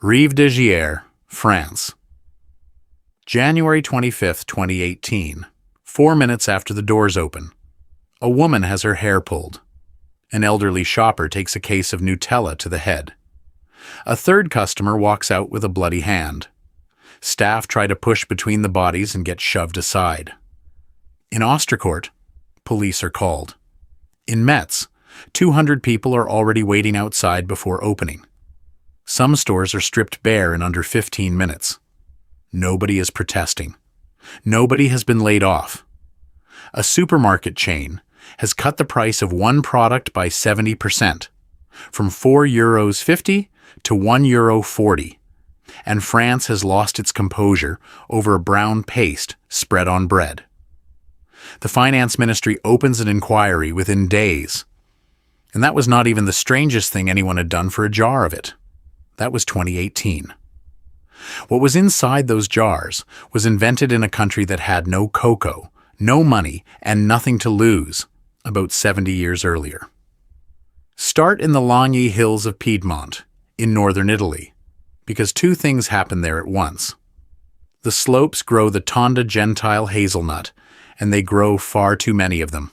Rive de Gier, France. January 25, 2018. 4 minutes after the doors open. A woman has her hair pulled. An elderly shopper takes a case of Nutella to the head. A third customer walks out with a bloody hand. Staff try to push between the bodies and get shoved aside. In Ostercourt, police are called. In Metz, 200 people are already waiting outside before opening. Some stores are stripped bare in under 15 minutes. Nobody is protesting. Nobody has been laid off. A supermarket chain has cut the price of one product by 70%, from €4.50 to €1.40, and France has lost its composure over a brown paste spread on bread. The finance ministry opens an inquiry within days, and that was not even the strangest thing anyone had done for a jar of it. That was 2018. What was inside those jars was invented in a country that had no cocoa, no money, and nothing to lose, about 70 years earlier. Start in the Lagny Hills of Piedmont, in northern Italy, because two things happen there at once. The slopes grow the Tonda Gentile hazelnut, and they grow far too many of them.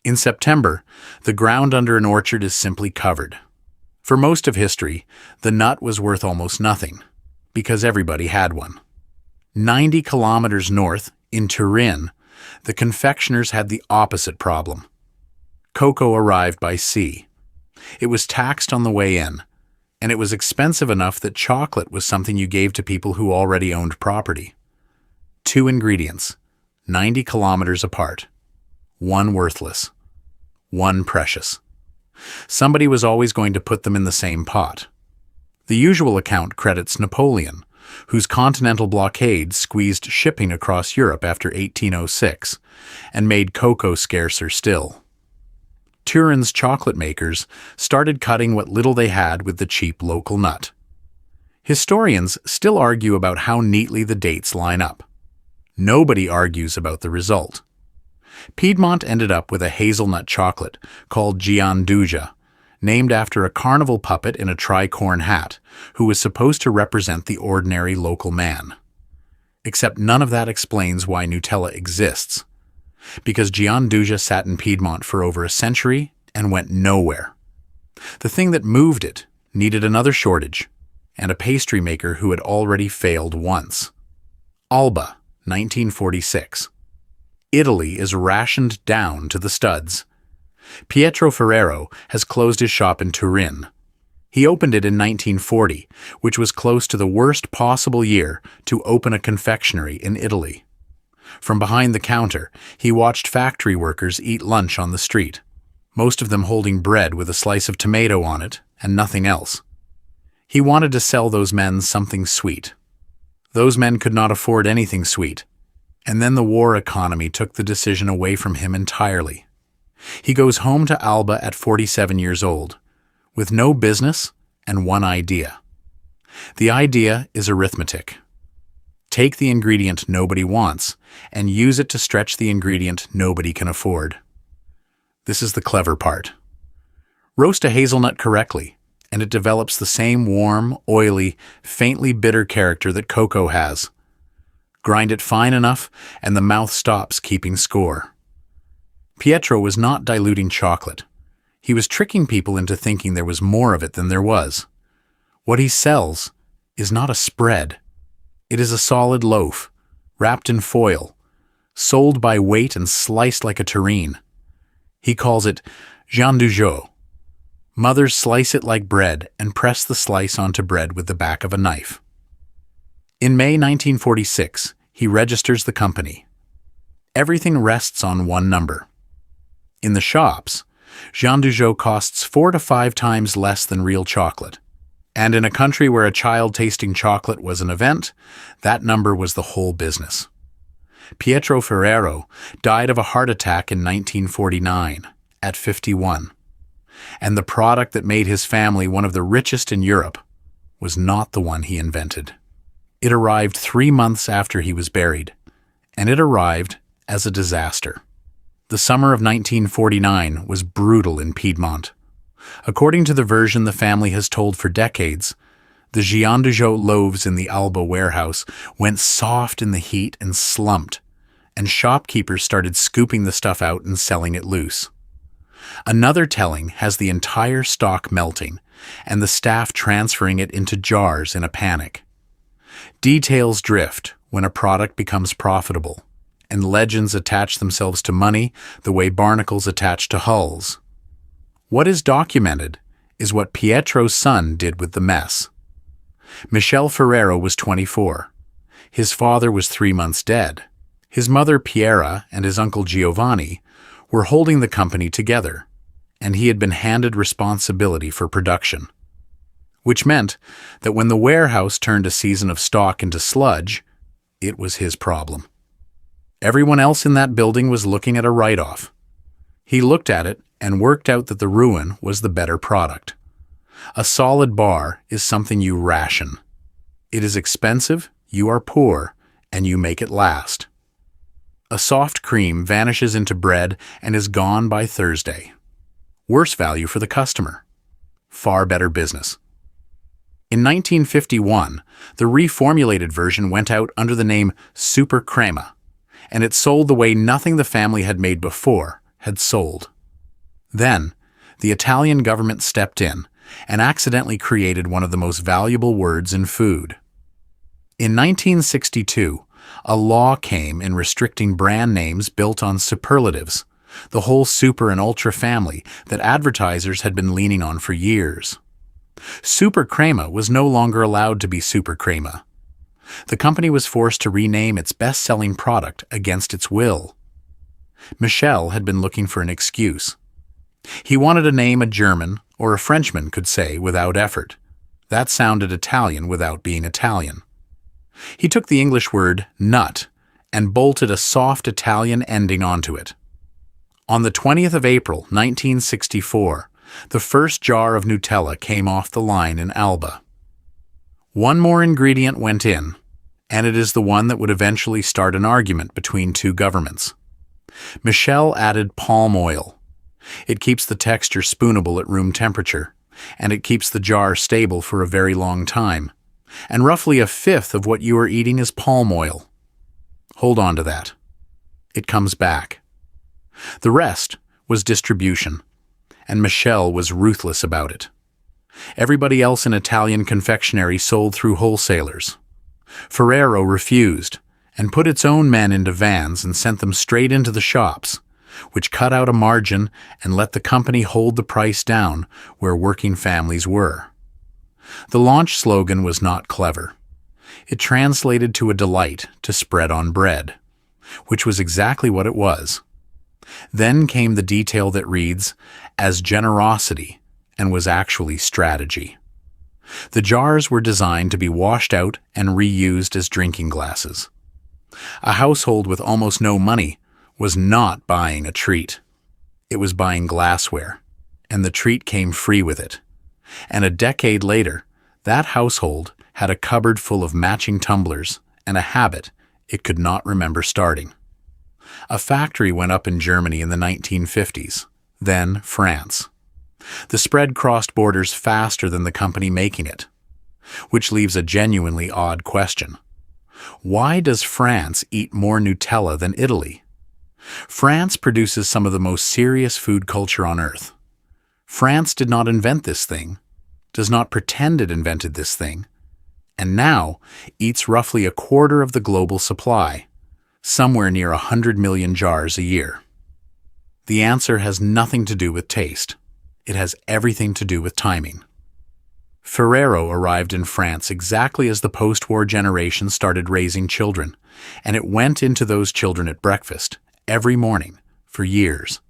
In September, the ground under an orchard is simply covered. For most of history, the nut was worth almost nothing, because everybody had one. 90 kilometers north, in Turin, the confectioners had the opposite problem. Cocoa arrived by sea. It was taxed on the way in, and it was expensive enough that chocolate was something you gave to people who already owned property. 2 ingredients, 90 kilometers apart. 1 worthless. 1 precious. Somebody was always going to put them in the same pot. The usual account credits Napoleon, whose continental blockade squeezed shipping across Europe after 1806 and made cocoa scarcer still. Turin's chocolate makers started cutting what little they had with the cheap local nut. Historians still argue about how neatly the dates line up. Nobody argues about the result. Piedmont ended up with a hazelnut chocolate called Gianduja, named after a carnival puppet in a tricorn hat who was supposed to represent the ordinary local man. Except none of that explains why Nutella exists, because Gianduja sat in Piedmont for over a century and went nowhere. The thing that moved it needed another shortage, and a pastry maker who had already failed once. Alba, 1946. Italy is rationed down to the studs. Pietro Ferrero has closed his shop in Turin. He opened it in 1940, which was close to the worst possible year to open a confectionery in Italy. From behind the counter, he watched factory workers eat lunch on the street, most of them holding bread with a slice of tomato on it and nothing else. He wanted to sell those men something sweet. Those men could not afford anything sweet, and then the war economy took the decision away from him entirely. He goes home to Alba at 47 years old, with no business and one idea. The idea is arithmetic. Take the ingredient nobody wants and use it to stretch the ingredient nobody can afford. This is the clever part. Roast a hazelnut correctly, and it develops the same warm, oily, faintly bitter character that cocoa has. Grind it fine enough, and the mouth stops keeping score. Pietro was not diluting chocolate. He was tricking people into thinking there was more of it than there was. What he sells is not a spread. It is a solid loaf, wrapped in foil, sold by weight and sliced like a terrine. He calls it Gianduja. Mothers slice it like bread and press the slice onto bread with the back of a knife. In May 1946, he registers the company. Everything rests on one number. In the shops, Gianduja costs 4 to 5 times less than real chocolate. And in a country where a child tasting chocolate was an event, that number was the whole business. Pietro Ferrero died of a heart attack in 1949, at 51. And the product that made his family one of the richest in Europe was not the one he invented. It arrived 3 months after he was buried, and it arrived as a disaster. The summer of 1949 was brutal in Piedmont. According to the version the family has told for decades, The Giandujo loaves in the Alba warehouse went soft in the heat and slumped, and shopkeepers started scooping the stuff out and selling it loose. Another telling has the entire stock melting, and the staff transferring it into jars in a panic. Details drift when a product becomes profitable, and legends attach themselves to money the way barnacles attach to hulls. What is documented is what Pietro's son did with the mess. Michel Ferrero was 24. His father was 3 months dead. His mother Piera and his uncle Giovanni were holding the company together, and he had been handed responsibility for production. Which meant that when the warehouse turned a season of stock into sludge, it was his problem. Everyone else in that building was looking at a write-off. He looked at it and worked out that the ruin was the better product. A solid bar is something you ration. It is expensive, you are poor, and you make it last. A soft cream vanishes into bread and is gone by Thursday. Worse value for the customer. Far better business. In 1951, the reformulated version went out under the name Super Crema, and it sold the way nothing the family had made before had sold. Then, the Italian government stepped in and accidentally created one of the most valuable words in food. In 1962, a law came in restricting brand names built on superlatives, the whole super and ultra family that advertisers had been leaning on for years. Super Crema was no longer allowed to be Super Crema. The company was forced to rename its best-selling product against its will. Michel had been looking for an excuse. He wanted a name a German or a Frenchman could say without effort. That sounded Italian without being Italian. He took the English word nut and bolted a soft Italian ending onto it. On the 20th of April, 1964, the first jar of Nutella came off the line in Alba. One more ingredient went in, and it is the one that would eventually start an argument between two governments. Michel added palm oil. It keeps the texture spoonable at room temperature, and it keeps the jar stable for a very long time. And roughly a fifth of what you are eating is palm oil. Hold on to that. It comes back. The rest was distribution, and Michel was ruthless about it. Everybody else in Italian confectionery sold through wholesalers. Ferrero refused and put its own men into vans and sent them straight into the shops, which cut out a margin and let the company hold the price down where working families were. The launch slogan was not clever. It translated to a delight to spread on bread, which was exactly what it was. Then came the detail that reads, as generosity, and was actually strategy. The jars were designed to be washed out and reused as drinking glasses. A household with almost no money was not buying a treat. It was buying glassware, and the treat came free with it. And a decade later, that household had a cupboard full of matching tumblers and a habit it could not remember starting. A factory went up in Germany in the 1950s, then France. The spread crossed borders faster than the company making it, which leaves a genuinely odd question. Why does France eat more Nutella than Italy? France produces some of the most serious food culture on earth. France did not invent this thing, does not pretend it invented this thing, and now eats roughly a quarter of the global supply, somewhere near 100 million jars a year. The answer has nothing to do with taste. It has everything to do with timing. Ferrero arrived in France exactly as the post-war generation started raising children, and it went into those children at breakfast every morning for years.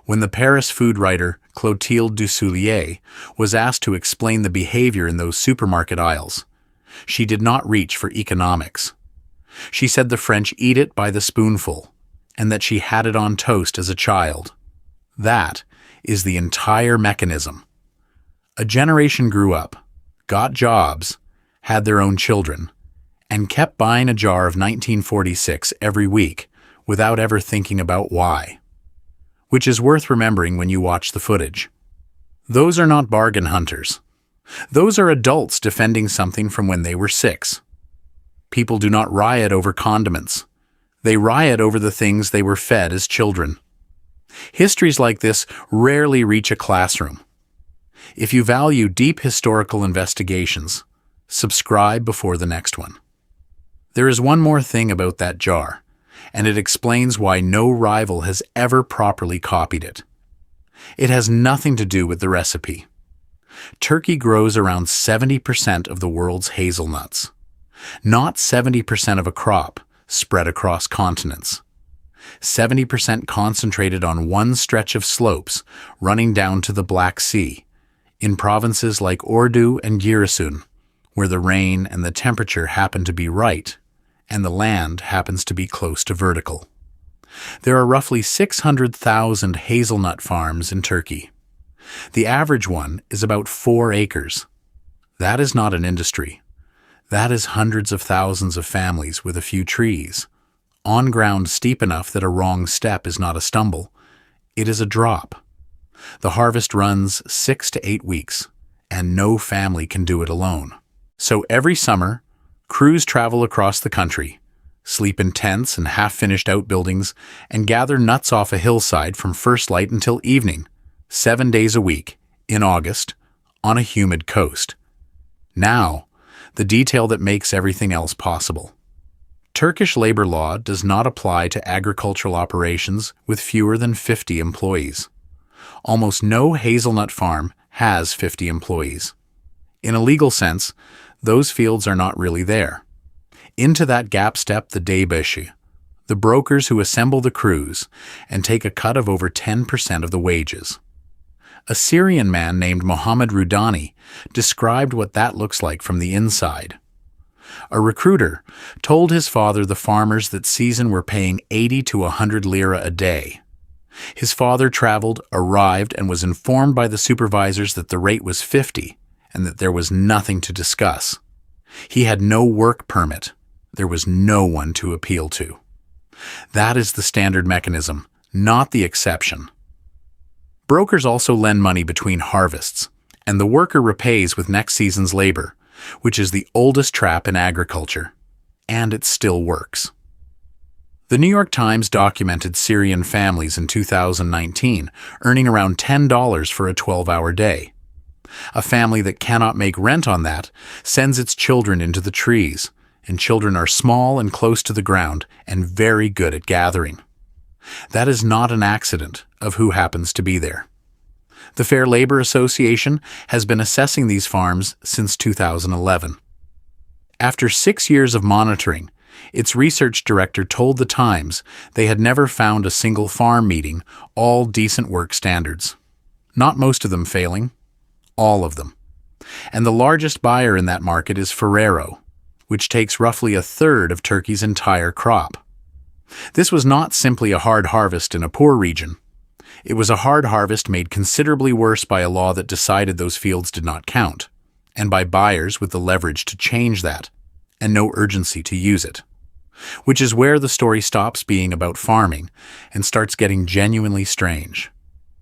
When the Paris food writer Clotilde Dussoulier was asked to explain the behavior in those supermarket aisles, she did not reach for economics. She said the French eat it by the spoonful, and that she had it on toast as a child. That is the entire mechanism. A generation grew up, got jobs, had their own children, and kept buying a jar of 1946 every week without ever thinking about why. Which is worth remembering when you watch the footage. Those are not bargain hunters. Those are adults defending something from when they were 6. People do not riot over condiments. They riot over the things they were fed as children. Histories like this rarely reach a classroom. If you value deep historical investigations, subscribe before the next one. There is one more thing about that jar, and it explains why no rival has ever properly copied it. It has nothing to do with the recipe. Turkey grows around 70% of the world's hazelnuts, not 70% of a crop spread across continents. 70% concentrated on one stretch of slopes running down to the Black Sea, in provinces like Ordu and Giresun, where the rain and the temperature happen to be right, and the land happens to be close to vertical. There are roughly 600,000 hazelnut farms in Turkey. The average one is about 4 acres. That is not an industry. That is hundreds of thousands of families with a few trees, on ground steep enough that a wrong step is not a stumble. It is a drop. The harvest runs 6 to 8 weeks, and no family can do it alone. So every summer, crews travel across the country, sleep in tents and half-finished outbuildings, and gather nuts off a hillside from first light until evening, 7 days a week, in August, on a humid coast. Now, the detail that makes everything else possible. Turkish labor law does not apply to agricultural operations with fewer than 50 employees. Almost no hazelnut farm has 50 employees. In a legal sense, those fields are not really there. Into that gap step the daybaşı, the brokers who assemble the crews and take a cut of over 10% of the wages. A Syrian man named Mohammed Rudani described what that looks like from the inside. A recruiter told his father the farmers that season were paying 80 to 100 lira a day. His father traveled, arrived, and was informed by the supervisors that the rate was 50 and that there was nothing to discuss. He had no work permit. There was no one to appeal to. That is the standard mechanism, not the exception. Brokers also lend money between harvests, and the worker repays with next season's labor, which is the oldest trap in agriculture, and it still works. The New York Times documented Syrian families in 2019 earning around $10 for a 12-hour day. A family that cannot make rent on that sends its children into the trees, and children are small and close to the ground and very good at gathering. That is not an accident of who happens to be there. The Fair Labor Association has been assessing these farms since 2011. After 6 years of monitoring, its research director told the Times they had never found a single farm meeting all decent work standards. Not most of them failing, all of them. And the largest buyer in that market is Ferrero, which takes roughly a third of Turkey's entire crop. This was not simply a hard harvest in a poor region. It was a hard harvest made considerably worse by a law that decided those fields did not count, and by buyers with the leverage to change that, and no urgency to use it. Which is where the story stops being about farming and starts getting genuinely strange.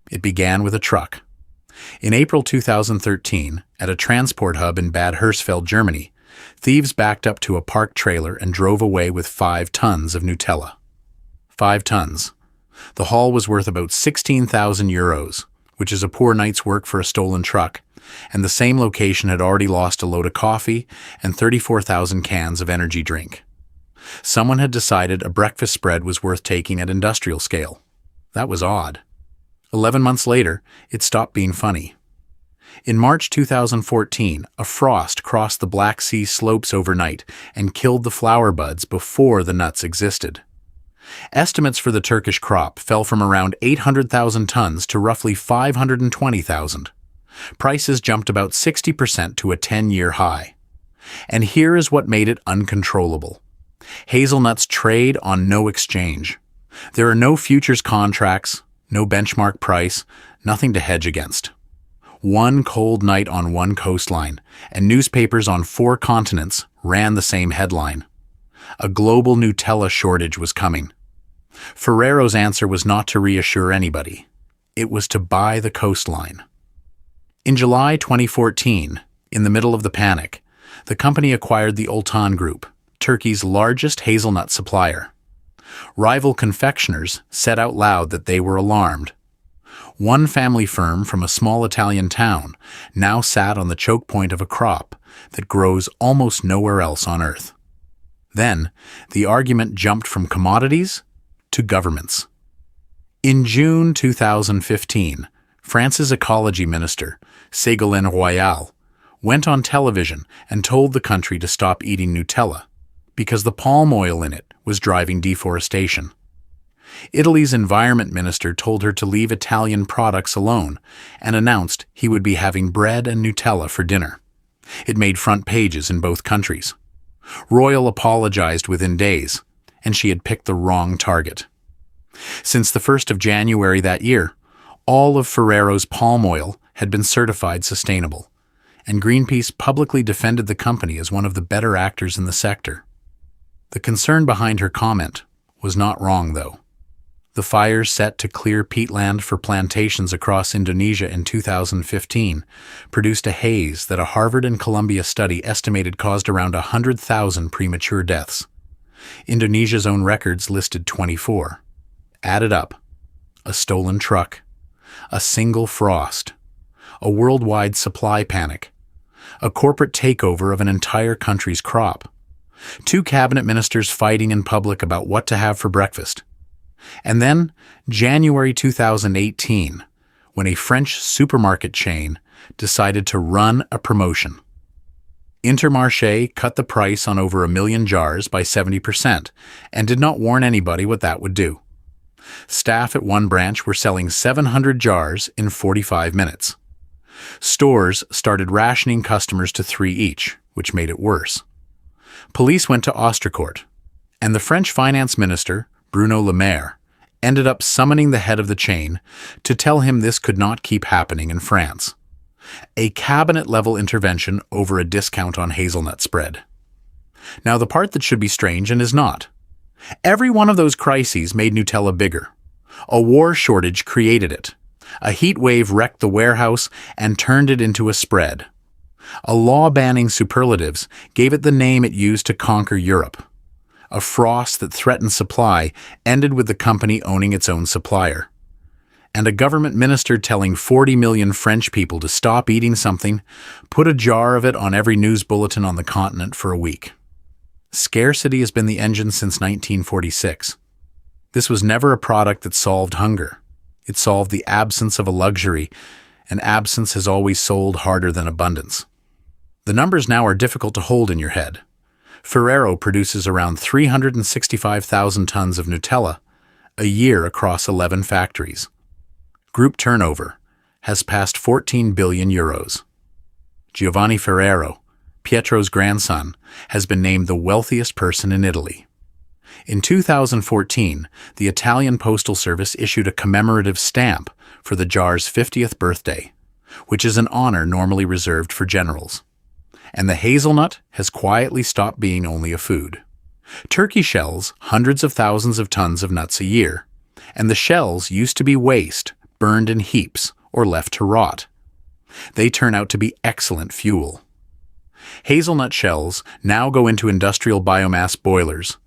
It began with a truck. In April 2013, at a transport hub in Bad Hersfeld, Germany, thieves backed up to a parked trailer and drove away with 5 tons of Nutella. 5 tons. The haul was worth about 16,000 euros, which is a poor night's work for a stolen truck, and the same location had already lost a load of coffee and 34,000 cans of energy drink. Someone had decided a breakfast spread was worth taking at industrial scale. That was odd. 11 months later, it stopped being funny. In March 2014, a frost crossed the Black Sea slopes overnight and killed the flower buds before the nuts existed. Estimates for the Turkish crop fell from around 800,000 tons to roughly 520,000. Prices jumped about 60% to a 10-year high. And here is what made it uncontrollable. Hazelnuts trade on no exchange. There are no futures contracts, no benchmark price, nothing to hedge against. One cold night on one coastline, and newspapers on 4 continents ran the same headline. A global Nutella shortage was coming. Ferrero's answer was not to reassure anybody. It was to buy the coastline. In July 2014, In the middle of the panic, the company acquired the Oltan Group, Turkey's largest hazelnut supplier. Rival confectioners said out loud that they were alarmed. One family firm from a small Italian town now sat on the choke point of a crop that grows almost nowhere else on Earth. Then, the argument jumped from commodities to governments. In June 2015, France's ecology minister, Ségolène Royal, went on television and told the country to stop eating Nutella because the palm oil in it was driving deforestation. Italy's environment minister told her to leave Italian products alone and announced he would be having bread and Nutella for dinner. It made front pages in both countries. Royal apologized within days, and she had picked the wrong target. Since the 1st of January that year, all of Ferrero's palm oil had been certified sustainable, and Greenpeace publicly defended the company as one of the better actors in the sector. The concern behind her comment was not wrong, though. The fires set to clear peatland for plantations across Indonesia in 2015 produced a haze that a Harvard and Columbia study estimated caused around 100,000 premature deaths. Indonesia's own records listed 24. Added up, a stolen truck, a single frost, a worldwide supply panic, a corporate takeover of an entire country's crop, 2 cabinet ministers fighting in public about what to have for breakfast. And then, January 2018, when a French supermarket chain decided to run a promotion. Intermarché cut the price on over 1 million jars by 70% and did not warn anybody what that would do. Staff at one branch were selling 700 jars in 45 minutes. Stores started rationing customers to 3 each, which made it worse. Police went to Ostercourt, and the French finance minister, Bruno Le Maire, ended up summoning the head of the chain to tell him this could not keep happening in France. A cabinet-level intervention over a discount on hazelnut spread. Now, the part that should be strange and is not. Every one of those crises made Nutella bigger. A war shortage created it. A heat wave wrecked the warehouse and turned it into a spread. A law banning superlatives gave it the name it used to conquer Europe. A frost that threatened supply ended with the company owning its own supplier. And a government minister telling 40 million French people to stop eating something put a jar of it on every news bulletin on the continent for a week. Scarcity has been the engine since 1946. This was never a product that solved hunger. It solved the absence of a luxury, and absence has always sold harder than abundance. The numbers now are difficult to hold in your head. Ferrero produces around 365,000 tons of Nutella a year across 11 factories. Group turnover has passed 14 billion euros. Giovanni Ferrero, Pietro's grandson, has been named the wealthiest person in Italy. In 2014, the Italian Postal Service issued a commemorative stamp for the jar's 50th birthday, which is an honor normally reserved for generals. And the hazelnut has quietly stopped being only a food. Turkey shells hundreds of thousands of tons of nuts a year, and the shells used to be waste, burned in heaps, or left to rot. They turn out to be excellent fuel. Hazelnut shells now go into industrial biomass boilers,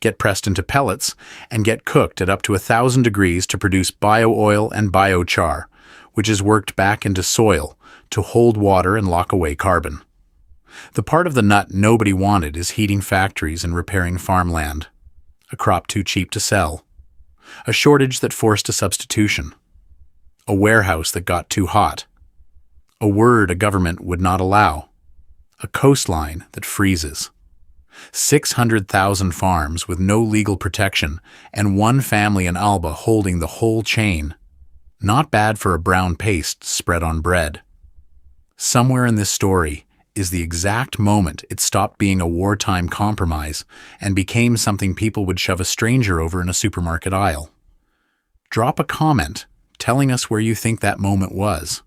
get pressed into pellets, and get cooked at up to 1,000 degrees to produce bio-oil and biochar, which is worked back into soil to hold water and lock away carbon. The part of the nut nobody wanted is heating factories and repairing farmland. A crop too cheap to sell. A shortage that forced a substitution. A warehouse that got too hot. A word a government would not allow. A coastline that freezes. 600,000 farms with no legal protection and one family in Alba holding the whole chain. Not bad for a brown paste spread on bread. Somewhere in this story is the exact moment it stopped being a wartime compromise and became something people would shove a stranger over in a supermarket aisle. Drop a comment telling us where you think that moment was.